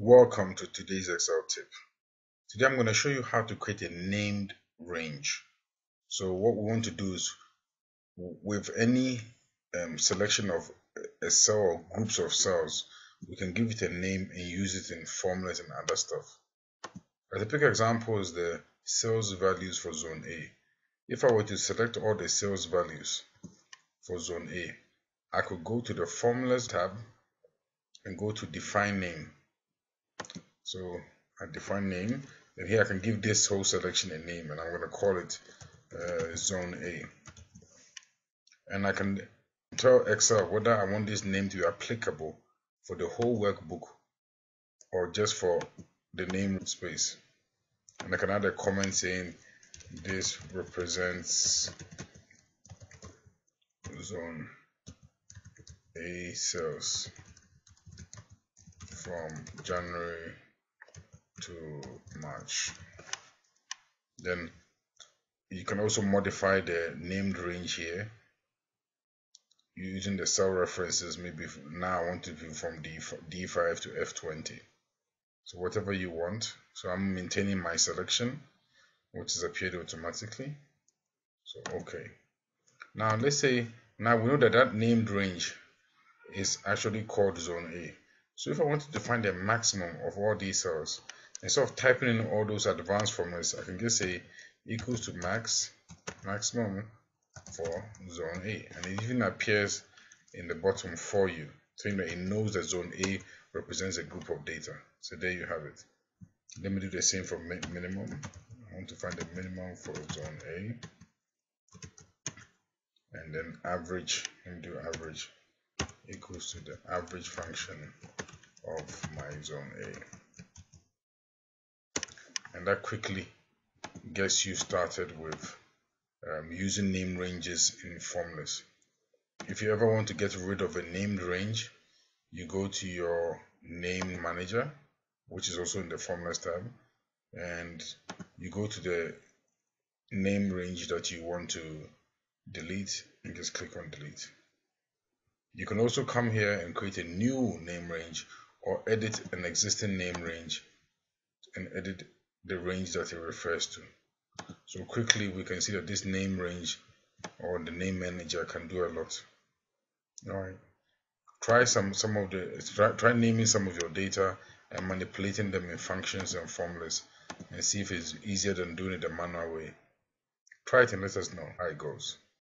Welcome to today's Excel tip. Today I'm going to show you how to create a named range. So what we want to do is, with any selection of a cell or groups of cells, we can give it a name and use it in formulas and other stuff. A typical example is the sales values for zone A. If I were to select all the sales values for zone A, I could go to the formulas tab and go to define name. So I define name, and here I can give this whole selection a name, and I'm going to call it zone A. And I can tell Excel whether I want this name to be applicable for the whole workbook or just for the name space. And I can add a comment saying this represents zone A sales from January to March. Then you can also modify the named range here using the cell references. Maybe now I want to be from D5 to F20, so whatever you want. So I'm maintaining my selection, which is appeared automatically. So okay, now let's say now we know that that named range is actually called zone A. So if I wanted to find the maximum of all these cells, instead of typing in all those advanced formulas, I can just say equals to maximum for zone A, and it even appears in the bottom for you, saying that it knows that zone A represents a group of data. So there you have it. Let me do the same for minimum. I want to find the minimum for zone A, and then average. Let me do average equals to the average function of my zone A, and that quickly gets you started with using name ranges in formulas. If you ever want to get rid of a named range, you go to your name manager, which is also in the formulas tab, and you go to the name range that you want to delete and just click on delete. You can also come here and create a new name range or edit an existing name range and edit the range that it refers to. So quickly we can see that this name range or the name manager can do a lot. Alright, try try naming some of your data and manipulating them in functions and formulas, and see if it's easier than doing it the manual way. Try it and let us know how it goes.